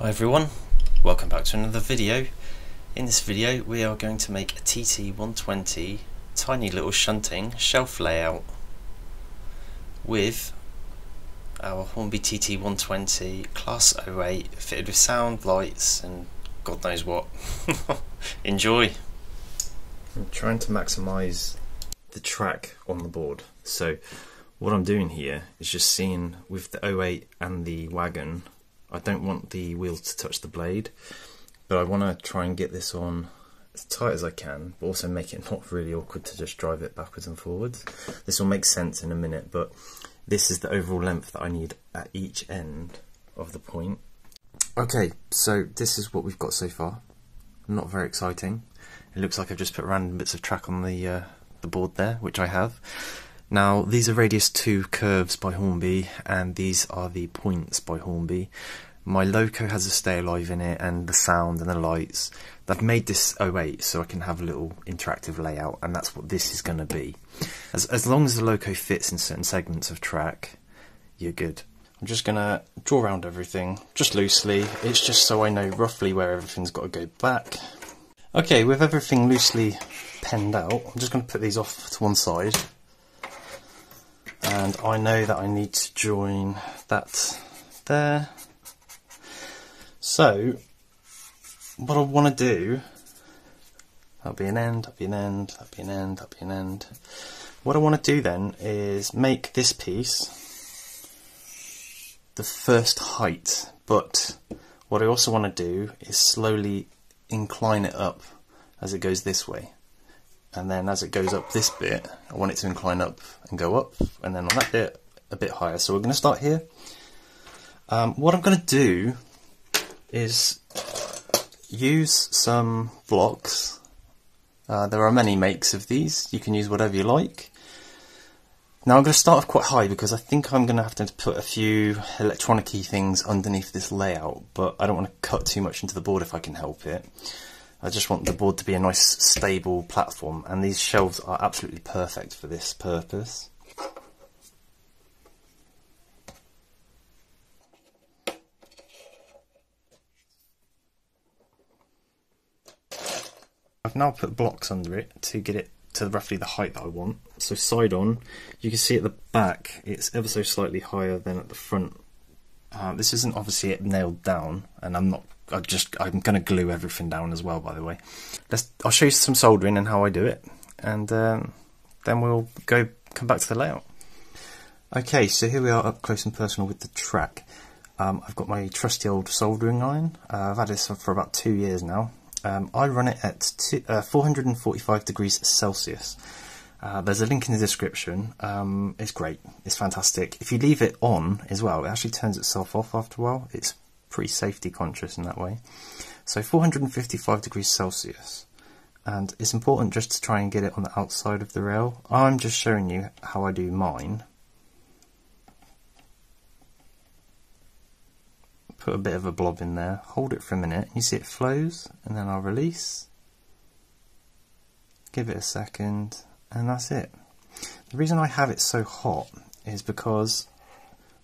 Hi everyone, welcome back to another video. In this video we are going to make a TT120 tiny little shunting shelf layout with our Hornby TT120 class 08 fitted with sound, lights and God knows what. Enjoy! I'm trying to maximise the track on the board, so what I'm doing here is just seeing with the 08 and the wagon, I don't want the wheels to touch the blade, but I want to try and get this on as tight as I can, but also make it not really awkward to just drive it backwards and forwards. This will make sense in a minute, but this is the overall length that I need at each end of the point. Okay, so this is what we've got so far. Not very exciting. It looks like I've just put random bits of track on the board there, which I have. Now, these are Radius 2 curves by Hornby, and these are the points by Hornby. My loco has a stay alive in it, and the sound and the lights. I've made this 08 so I can have a little interactive layout, and that's what this is going to be. As long as the loco fits in certain segments of track, you're good. I'm just going to draw around everything, just loosely. It's just so I know roughly where everything's got to go back. Okay, with everything loosely penned out, I'm just going to put these off to one side. And I know that I need to join that there. So, what I want to do, that'll be an end, that'll be an end, that'll be an end, that'll be an end. What I want to do then is make this piece the first height, but what I also want to do is slowly incline it up as it goes this way. And then as it goes up this bit, I want it to incline up and go up, and then on that bit, a bit higher. So we're going to start here. What I'm going to do is use some blocks. There are many makes of these. You can use whatever you like. Now I'm going to start off quite high because I think I'm going to have to put a few electronic-y things underneath this layout, but I don't want to cut too much into the board if I can help it. I just want the board to be a nice stable platform, and these shelves are absolutely perfect for this purpose. I've now put blocks under it to get it to roughly the height that I want. So side on, you can see at the back it's ever so slightly higher than at the front. This isn't obviously nailed down, and I'm going to glue everything down as well, by the way. I'll show you some soldering and how I do it, and then we'll come back to the layout. Okay, so here we are up close and personal with the track. I've got my trusty old soldering iron. I've had this for about 2 years now. I run it at 445 degrees Celsius. There's a link in the description. It's great, it's fantastic. If you leave it on as well, it actually turns itself off after a while. It's pretty safety conscious in that way. So 455 degrees Celsius, and it's important just to try and get it on the outside of the rail. I'm just showing you how I do mine. Put a bit of a blob in there, hold it for a minute, you see it flows, and then I'll release, give it a second, and that's it. The reason I have it so hot is because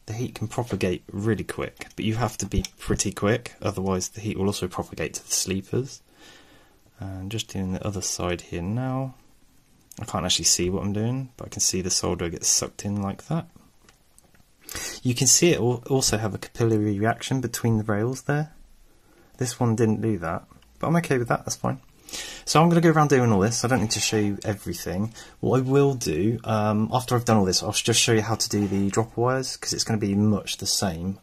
the heat can propagate really quick, but you have to be pretty quick, otherwise the heat will also propagate to the sleepers. And just doing the other side here now. I can't actually see what I'm doing, but I can see the solder gets sucked in like that. You can see it will also have a capillary reaction between the rails there. This one didn't do that, but I'm okay with that, that's fine. So I'm going to go around doing all this. I don't need to show you everything. What I will do, after I've done all this, I'll just show you how to do the dropper wires, because it's going to be much the same.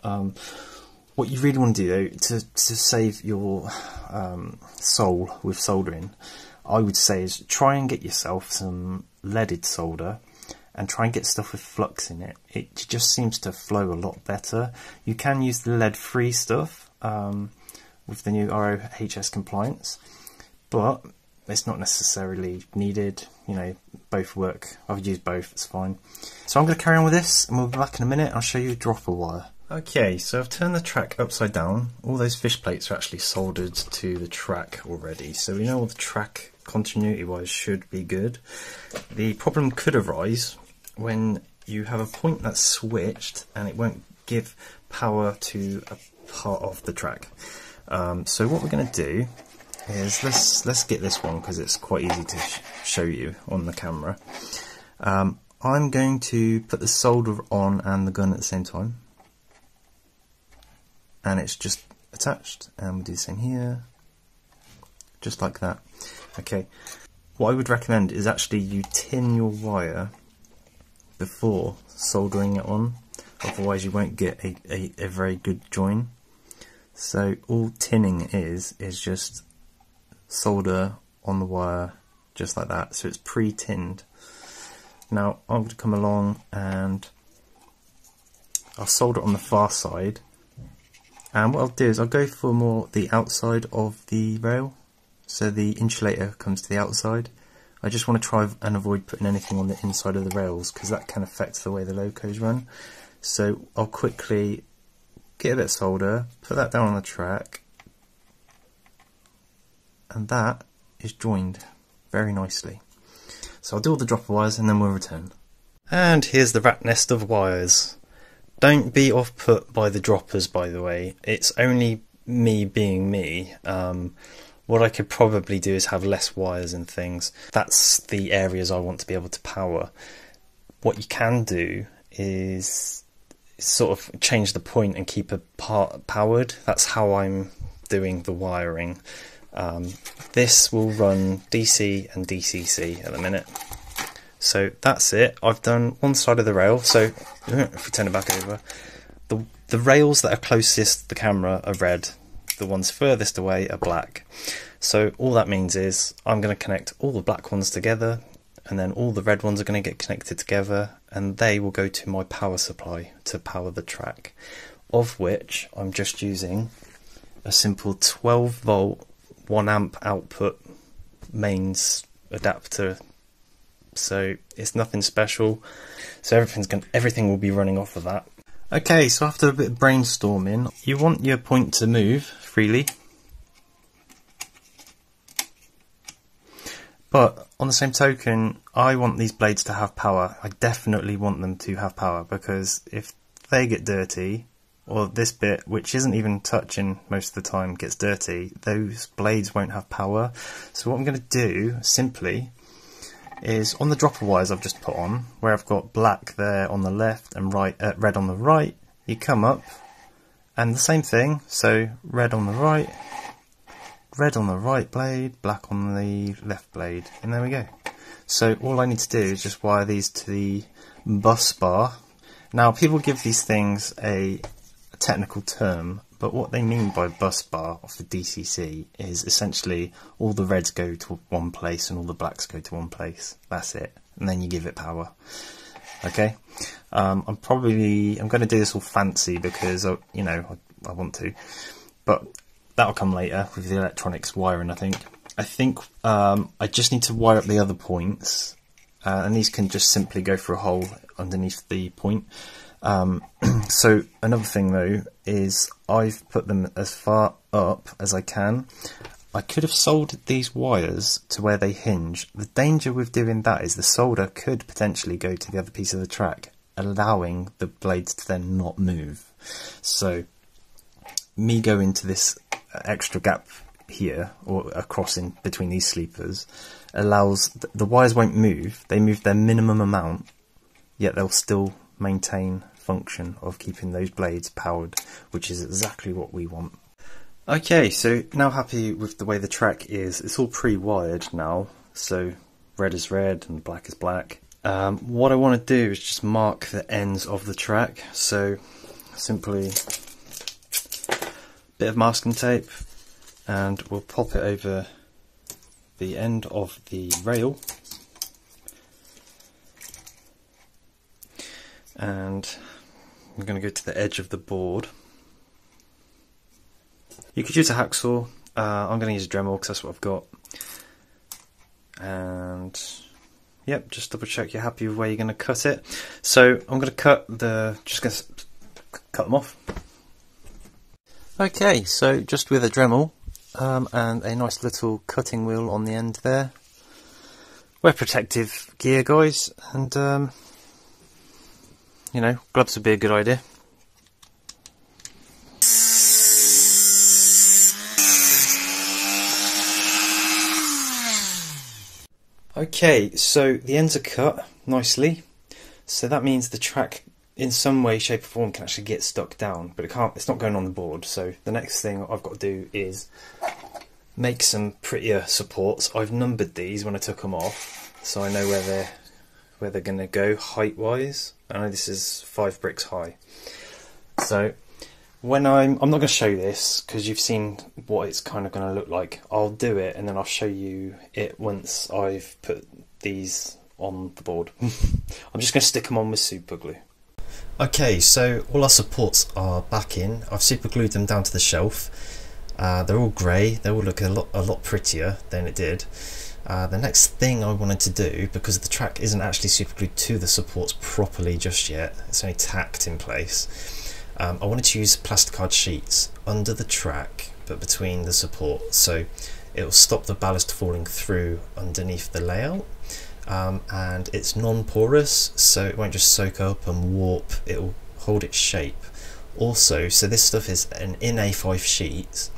What you really want to do, though, to save your soul with soldering, I would say is try and get yourself some leaded solder, and try and get stuff with flux in it. It just seems to flow a lot better. You can use the lead-free stuff with the new RoHS compliance, but it's not necessarily needed. You know, both work. I've used both, it's fine. So I'm going to carry on with this, and we'll be back in a minute. I'll show you a dropper wire. Okay, so I've turned the track upside down. All those fish plates are actually soldered to the track already, so we know all the track continuity-wise should be good. The problem could arise when you have a point that's switched and it won't give power to a part of the track. So what we're going to do is let's get this one because it's quite easy to show you on the camera. I'm going to put the solder on and the gun at the same time, and it's just attached, and we'll do the same here, just like that. Okay, what I would recommend is actually you tin your wire before soldering it on, otherwise you won't get a very good join. So all tinning is just solder on the wire just like that, so it's pre-tinned. Now I'm going to come along and I'll solder it on the far side, and what I'll do is I'll go for more the outside of the rail, so the insulator comes to the outside. I just want to try and avoid putting anything on the inside of the rails because that can affect the way the locos run. So I'll quickly get a bit of solder, put that down on the track, and that is joined very nicely. So I'll do all the dropper wires and then we'll return. And here's the rat nest of wires. Don't be off put by the droppers, by the way. It's only me being me. What I could probably do is have less wires and things. That's the areas I want to be able to power. What you can do is sort of change the point and keep a part powered. That's how I'm doing the wiring. This will run DC and DCC at the minute. So that's it. I've done one side of the rail. So if we turn it back over, the rails that are closest to the camera are red. The ones furthest away are black. So all that means is I'm going to connect all the black ones together, and then all the red ones are going to get connected together, and they will go to my power supply to power the track, of which I'm just using a simple 12 volt 1 amp output mains adapter. So it's nothing special, so everything will be running off of that. Okay, so after a bit of brainstorming, you want your point to move freely, but on the same token, I want these blades to have power. I definitely want them to have power, because if they get dirty, or this bit, which isn't even touching most of the time, gets dirty, those blades won't have power. So what I'm going to do, simply, is on the dropper wires I've just put on, where I've got black there on the left and red on the right, you come up, and the same thing, so red on the right blade, black on the left blade, and there we go. So all I need to do is just wire these to the bus bar. Now people give these things a technical term, but what they mean by bus bar of the DCC is essentially all the reds go to one place and all the blacks go to one place. That's it, and then you give it power. Okay, I'm going to do this all fancy because I want to, but that'll come later with the electronics wiring. I think I just need to wire up the other points, and these can just simply go through a hole underneath the point. So another thing though is I've put them as far up as I can. I could have soldered these wires to where they hinge. The danger with doing that is the solder could potentially go to the other piece of the track, allowing the blades to then not move. So me going to this extra gap here, or across in between these sleepers, allows the wires won't move. They move their minimum amount, yet they'll still maintain function of keeping those blades powered, which is exactly what we want. Okay, so now happy with the way the track is. It's all pre-wired now, so red is red and black is black. What I want to do is just mark the ends of the track, so simply a bit of masking tape, and we'll pop it over the end of the rail, and I'm going to go to the edge of the board. You could use a hacksaw. I'm going to use a Dremel because that's what I've got. And yep, just double check you're happy with where you're going to cut it. So I'm going to cut them off. Okay, so just with a Dremel and a nice little cutting wheel on the end there. Wear protective gear, guys, and gloves would be a good idea. Okay, so the ends are cut nicely, so that means the track in some way, shape or form can actually get stuck down, but it's not going on the board. So the next thing I've got to do is make some prettier supports. I've numbered these when I took them off, so I know where they're going to go height wise. I know this is 5 bricks high. So when I'm not going to show this because you've seen what it's kind of going to look like. I'll do it and then I'll show you it once I've put these on the board. I'm just going to stick them on with super glue. Okay, so all our supports are back in. I've super glued them down to the shelf. They're all grey. They all look a lot prettier than it did. The next thing I wanted to do, because the track isn't actually super glued to the supports properly just yet, it's only tacked in place. I wanted to use plasticard sheets under the track but between the support, so it will stop the ballast falling through underneath the layout, and it's non-porous, so it won't just soak up and warp, it will hold its shape. Also, so this stuff is an in A5 sheet,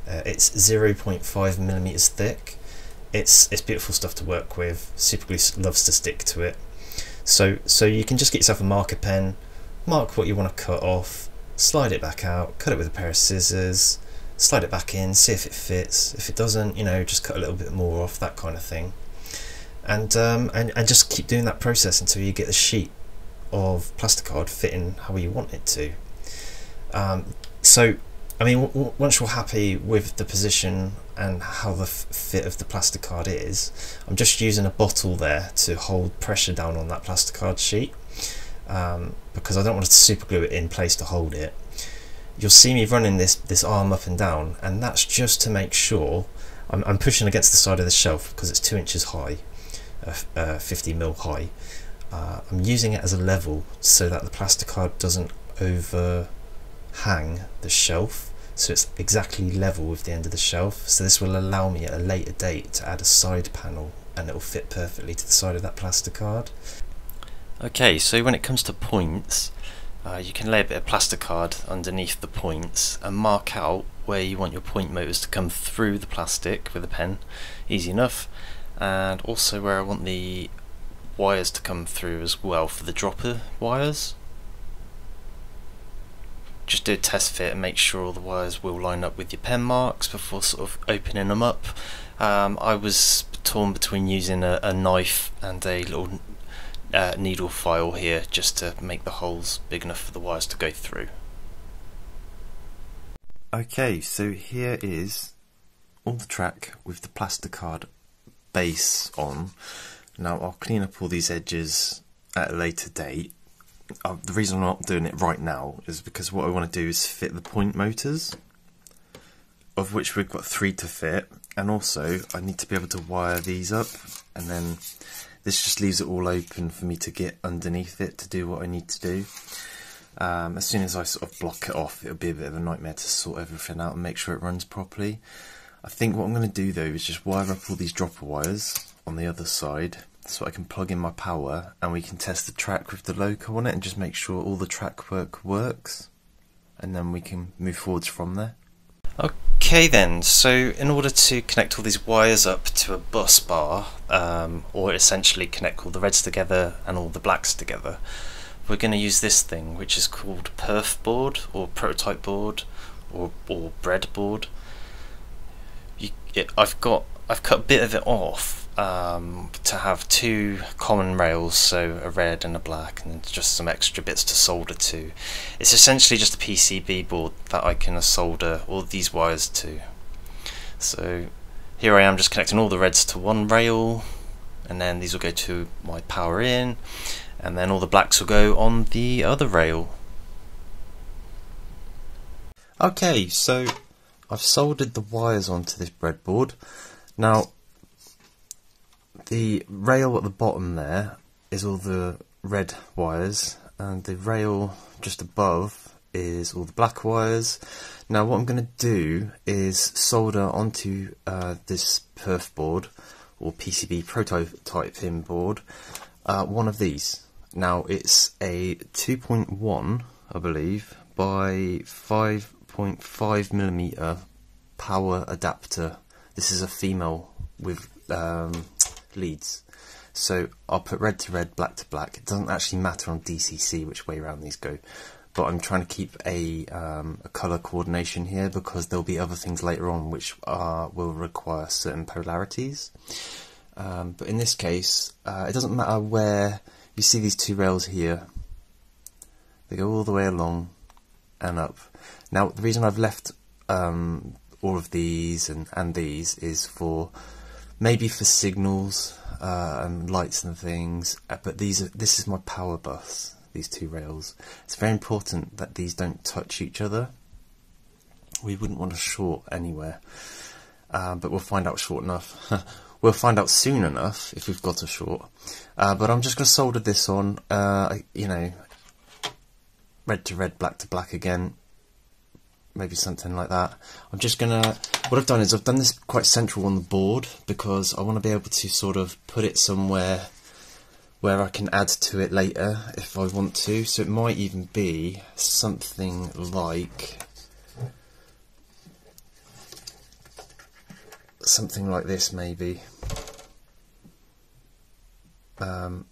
it's 0.5 millimeters thick. It's beautiful stuff to work with. Superglue loves to stick to it. So you can just get yourself a marker pen, mark what you want to cut off, slide it back out, cut it with a pair of scissors, slide it back in, see if it fits. If it doesn't, you know, just cut a little bit more off, that kind of thing. And just keep doing that process until you get the sheet of plasticard fitting how you want it to. So, I mean, once you're happy with the position and how the fit of the plasticard is, I'm just using a bottle there to hold pressure down on that plasticard sheet. Because I don't want to super glue it in place to hold it. You'll see me running this arm up and down, and that's just to make sure I'm pushing against the side of the shelf because it's 2 inches high, 50mm high. I'm using it as a level so that the plasticard doesn't overhang the shelf, so it's exactly level with the end of the shelf. So this will allow me at a later date to add a side panel, and it will fit perfectly to the side of that plasticard. Okay, so when it comes to points, you can lay a bit of plasticard underneath the points and mark out where you want your point motors to come through the plastic with a pen, easy enough, and also where I want the wires to come through as well for the dropper wires. Just do a test fit and make sure all the wires will line up with your pen marks before sort of opening them up. I was torn between using a knife and a little needle file here just to make the holes big enough for the wires to go through. Okay, so here is all the track with the plasticard base on. Now I'll clean up all these edges at a later date. The reason I'm not doing it right now is because what I want to do is fit the point motors, of which we've got 3 to fit, and also I need to be able to wire these up, and then this just leaves it all open for me to get underneath it to do what I need to do. As soon as I sort of block it off, it'll be a bit of a nightmare to sort everything out and make sure it runs properly. I think what I'm going to do though is just wire up all these dropper wires on the other side so I can plug in my power and we can test the track with the loco on it and just make sure all the track work works, and then we can move forwards from there. Okay then, so in order to connect all these wires up to a bus bar, or essentially connect all the reds together and all the blacks together, we're going to use this thing which is called perf board or prototype board or breadboard. I've cut a bit of it off to have 2 common rails, so a red and a black, and just some extra bits to solder to. It's essentially just a PCB board that I can solder all these wires to. So here I am just connecting all the reds to one rail, and then these will go to my power in, and then all the blacks will go on the other rail. Okay, so I've soldered the wires onto this breadboard. Now the rail at the bottom there is all the red wires, and the rail just above is all the black wires. Now what I'm going to do is solder onto this perf board or PCB prototyping board one of these. Now it's a 2.1 I believe by 5.5mm power adapter. This is a female with leads. So I'll put red to red, black to black. It doesn't actually matter on DCC which way around these go, but I'm trying to keep a colour coordination here because there'll be other things later on which will require certain polarities. But in this case, it doesn't matter where you see these two rails here. They go all the way along and up. Now, the reason I've left all of these and these is for maybe for signals and lights and things. But this is my power bus. These two rails. It's very important that these don't touch each other. We wouldn't want to short anywhere, but we'll find out short enough. We'll find out soon enough if we've got a short. But I'm just going to solder this on. You know, red to red, black to black again. Maybe something like that. I'm just gonna. What I've done is I've done this quite central on the board because I want to be able to sort of put it somewhere where I can add to it later if I want to. So it might even be something like this, maybe.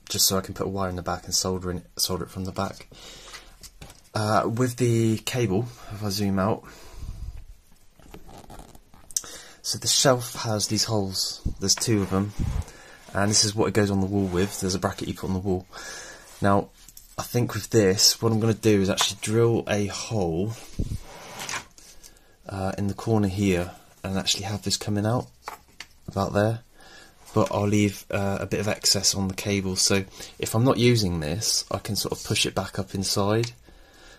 Just so I can put a wire in the back and solder it from the back. With the cable, if I zoom out, so the shelf has these holes. There's two of them. And this is what it goes on the wall with. There's a bracket you put on the wall. Now, I think with this, what I'm going to do is actually drill a hole in the corner here and actually have this coming out about there. But I'll leave a bit of excess on the cable. So if I'm not using this, I can sort of push it back up inside.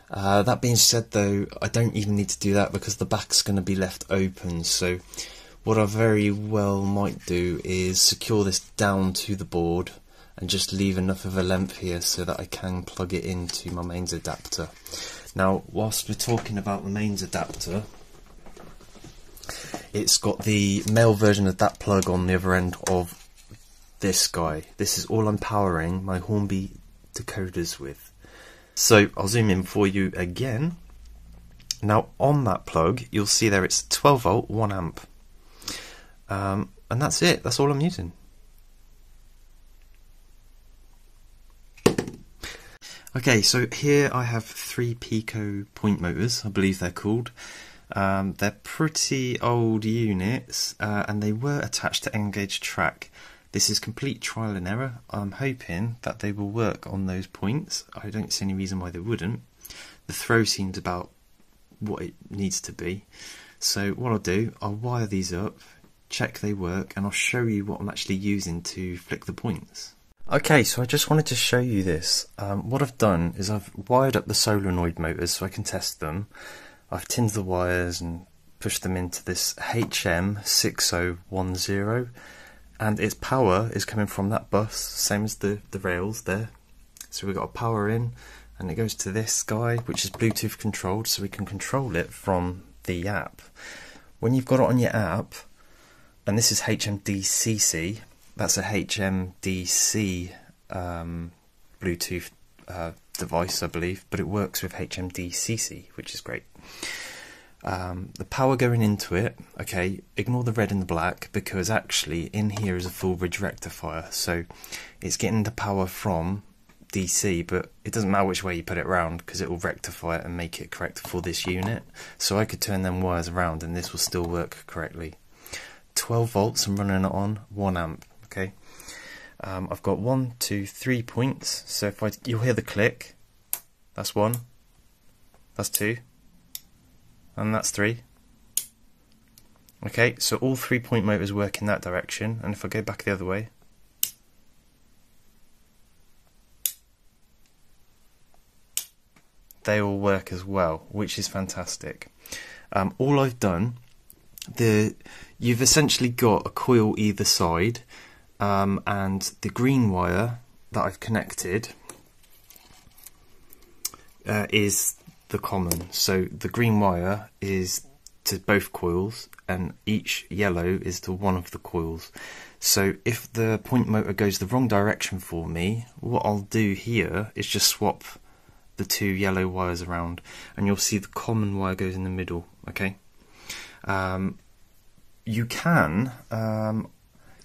That being said, though, I don't even need to do that because the back's going to be left open. So what I very well might do is secure this down to the board and just leave enough of a length here so that I can plug it into my mains adapter. Now, whilst we're talking about the mains adapter, it's got the male version of that plug on the other end of this guy. This is all I'm powering my Hornby decoders with. So I'll zoom in for you again. Now on that plug, you'll see there it's 12 volt, 1 amp. And that's it, that's all I'm using. Okay, so here I have 3 Pico point motors, I believe they're called. They're pretty old units, and they were attached to N-gauge track. This is complete trial and error. I'm hoping that they will work on those points. I don't see any reason why they wouldn't. The throw seems about what it needs to be. So what I'll do, I'll wire these up, check they work, and I'll show you what I'm actually using to flick the points. Okay, so I just wanted to show you this. What I've done is I've wired up the solenoid motors so I can test them. I've tinned the wires and pushed them into this HM6010, and its power is coming from that bus, same as the rails there. So we've got a power in, and it goes to this guy, which is Bluetooth controlled, so we can control it from the app. When you've got it on your app, and this is HMDCC, that's a HMDC Bluetooth device, I believe, but it works with HMDCC, which is great. The power going into it, okay, ignore the red and the black, because actually in here is a full bridge rectifier, so it's getting the power from DC, but it doesn't matter which way you put it around because it will rectify it and make it correct for this unit. So I could turn them wires around and this will still work correctly. 12 volts, I'm running it on 1 amp. Okay, I've got 1, 2, 3 points. So if you'll hear the click. That's 1, that's 2, and that's 3. Okay, so all 3 point motors work in that direction, and if I go back the other way, they all work as well, which is fantastic. All I've done, you've essentially got a coil either side, and the green wire that I've connected is the common. So the green wire is to both coils, and each yellow is to one of the coils. So if the point motor goes the wrong direction for me, what I'll do here is just swap the 2 yellow wires around, and you'll see the common wire goes in the middle. Okay, you can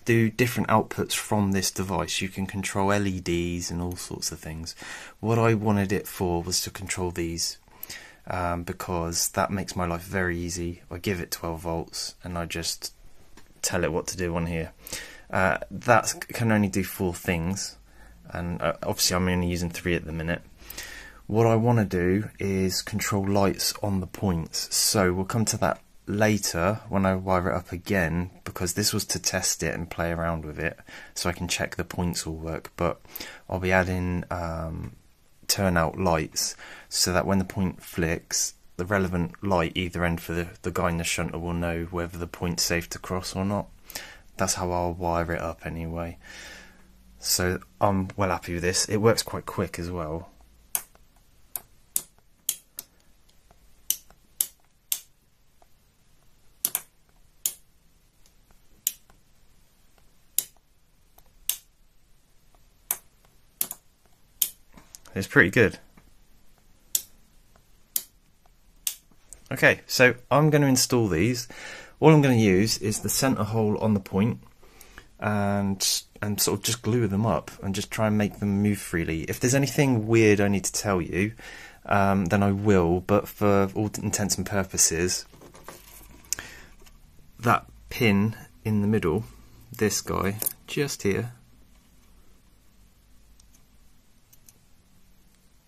do different outputs from this device. You can control LEDs and all sorts of things. What I wanted it for was to control these, because that makes my life very easy. I give it 12 volts and I just tell it what to do on here. That can only do 4 things, and obviously I'm only using 3 at the minute. What I want to do is control lights on the points, so we'll come to that later when I wire it up again, because this was to test it and play around with it so I can check the points all work. But I'll be adding turnout lights so that when the point flicks, the relevant light either end for the guy in the shunter will know whether the point's safe to cross or not. That's how I'll wire it up anyway. So I'm well happy with this. It works quite quick as well. It's pretty good. Okay, so I'm going to install these. All I'm going to use is the centre hole on the point and sort of just glue them up and just try and make them move freely. If there's anything weird I need to tell you, then I will, but for all intents and purposes, that pin in the middle, this guy, just here,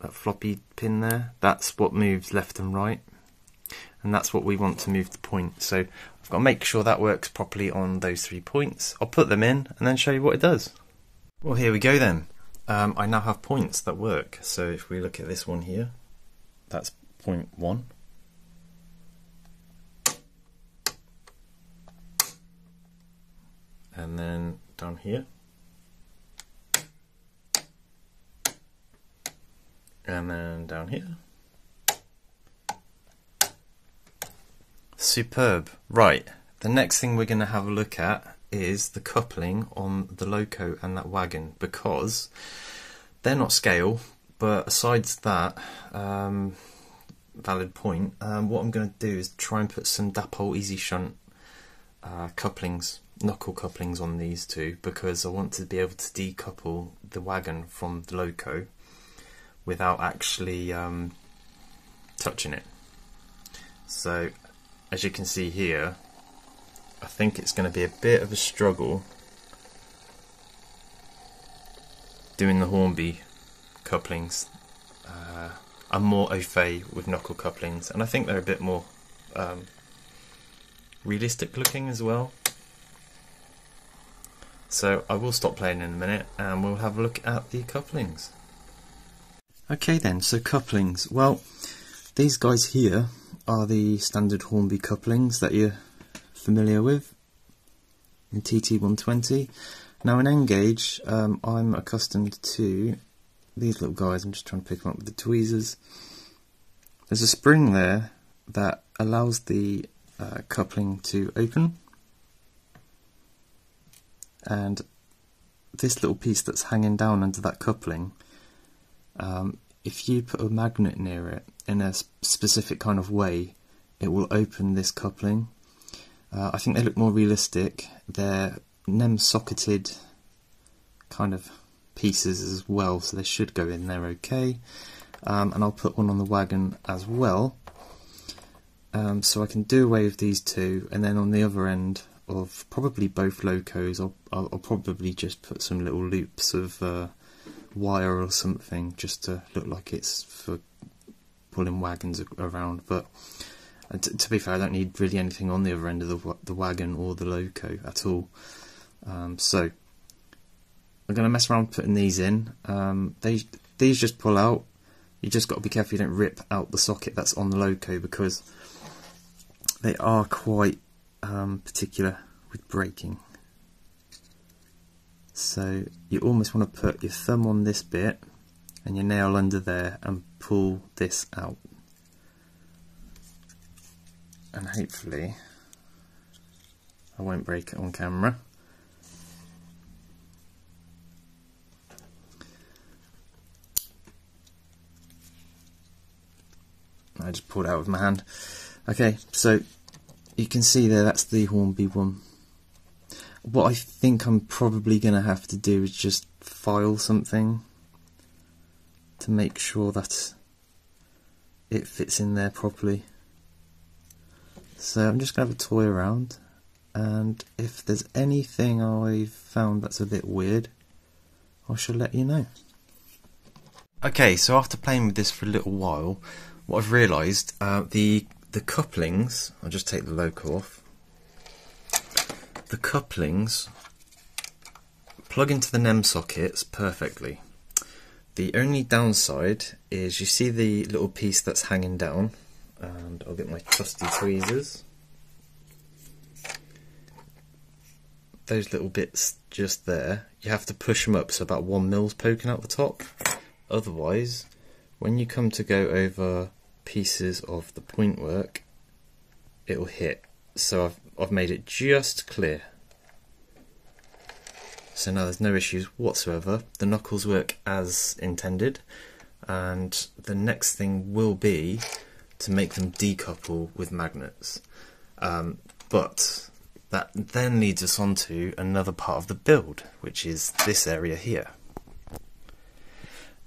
that floppy pin there, that's what moves left and right, and that's what we want to move the point. So I've got to make sure that works properly on those 3 points. I'll put them in and then show you what it does. Well, here we go then. I now have points that work. So if we look at this one here, that's point 1. And then down here, and then down here. Superb. Right, the next thing we're going to have a look at is the coupling on the loco and that wagon, because they're not scale, but asides that valid point, what I'm going to do is try and put some Dapol Easy Shunt couplings, knuckle couplings on these two, because I want to be able to decouple the wagon from the loco without actually touching it. So as you can see here, I think it's going to be a bit of a struggle doing the Hornby couplings. I'm more au fait with knuckle couplings, and I think they're a bit more realistic looking as well. So I will stop playing in a minute and we'll have a look at the couplings. Okay then, so couplings. Well, these guys here are the standard Hornby couplings that you're familiar with in TT120. Now in N-Gage, I'm accustomed to these little guys. I'm just trying to pick them up with the tweezers. There's a spring there that allows the coupling to open, and this little piece that's hanging down under that coupling, if you put a magnet near it in a specific kind of way, it will open this coupling. I think they look more realistic. They're NEM-socketed kind of pieces as well, so they should go in there okay. And I'll put one on the wagon as well, so I can do away with these two, and then on the other end of probably both locos, I'll probably just put some little loops of wire or something, just to look like it's for pulling wagons around. But to be fair, I don't need really anything on the other end of the wagon or the loco at all. So I'm going to mess around putting these in. These just pull out. You just got to be careful you don't rip out the socket that's on the loco, because they are quite particular with braking. So you almost want to put your thumb on this bit and your nail under there and pull this out, and hopefully I won't break it on camera. I just pulled it out with my hand. Okay, so you can see there, that's the Hornby one. What I think I'm probably going to have to do is just file something to make sure that it fits in there properly. So I'm just going to have a toy around, and if there's anything I've found that's a bit weird, I shall let you know. Okay, so after playing with this for a little while, what I've realised, the couplings, I'll just take the loco off, the couplings plug into the NEM sockets perfectly. The only downside is you see the little piece that's hanging down, and I'll get my trusty tweezers. Those little bits just there, you have to push them up so about 1 mm poking out the top. Otherwise, when you come to go over pieces of the point work, it'll hit. So I've made it just clear. So now there's no issues whatsoever. The knuckles work as intended, and the next thing will be to make them decouple with magnets. But that then leads us on to another part of the build, which is this area here.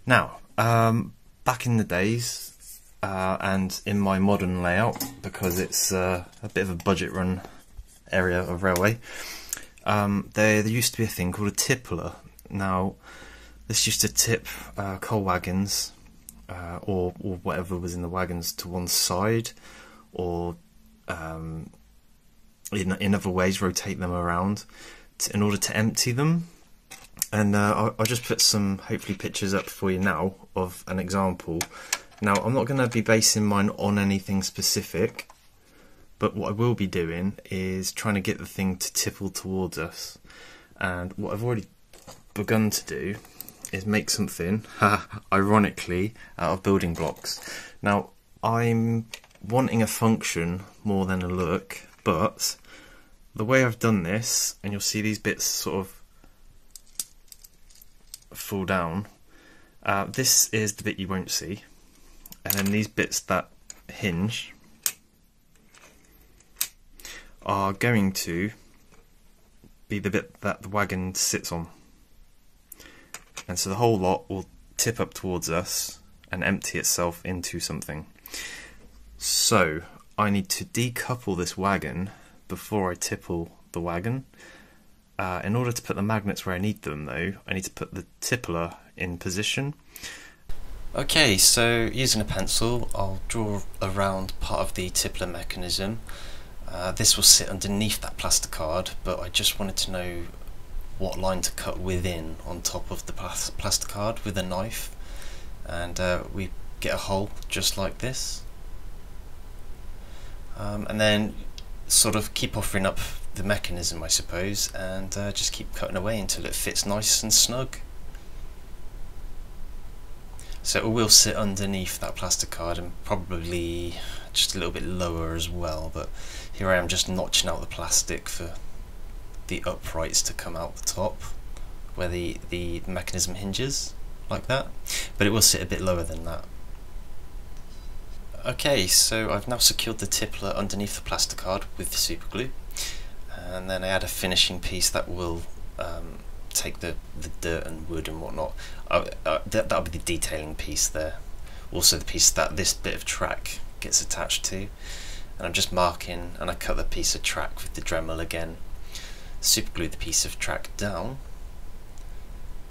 Now, back in the days, and in my modern layout, because it's a bit of a budget run area of railway, there used to be a thing called a tippler. Now, this used to tip coal wagons, or whatever was in the wagons, to one side, or in other ways rotate them around in order to empty them. And I'll just put some, hopefully, pictures up for you now of an example. Now, I'm not going to be basing mine on anything specific, but what I will be doing is trying to get the thing to tipple towards us. And what I've already begun to do is make something, ironically, out of building blocks. Now, I'm wanting a function more than a look, but the way I've done this, and you'll see these bits sort of fall down, this is the bit you won't see, and then these bits that hinge are going to be the bit that the wagon sits on, and so the whole lot will tip up towards us and empty itself into something. So I need to decouple this wagon before I tipple the wagon. In order to put the magnets where I need them, though, I need to put the tippler in position. Okay, so using a pencil, I'll draw around part of the tippler mechanism. This will sit underneath that plasticard, but I just wanted to know what line to cut within on top of the plasticard with a knife, and we get a hole just like this, and then sort of keep offering up the mechanism, I suppose, and just keep cutting away until it fits nice and snug. So it will sit underneath that plasticard and probably just a little bit lower as well, but here I am just notching out the plastic for the uprights to come out the top where the mechanism hinges, like that, but it will sit a bit lower than that. Okay, so I've now secured the tippler underneath the plasticard with the super glue, and then I add a finishing piece that will take the dirt and wood and whatnot. That'll be the detailing piece there, also the piece that this bit of track gets attached to, and I'm just marking, and I cut the piece of track with the Dremel again, super glue the piece of track down,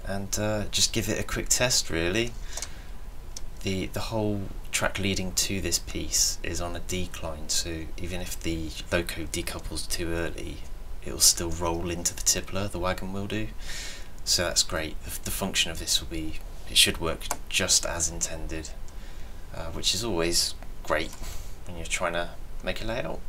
and just give it a quick test really. The whole track leading to this piece is on a decline, so even if the loco decouples too early, it will still roll into the tippler, the wagon will do. So that's great. The function of this will be, it should work just as intended, which is always great when you're trying to make a layout.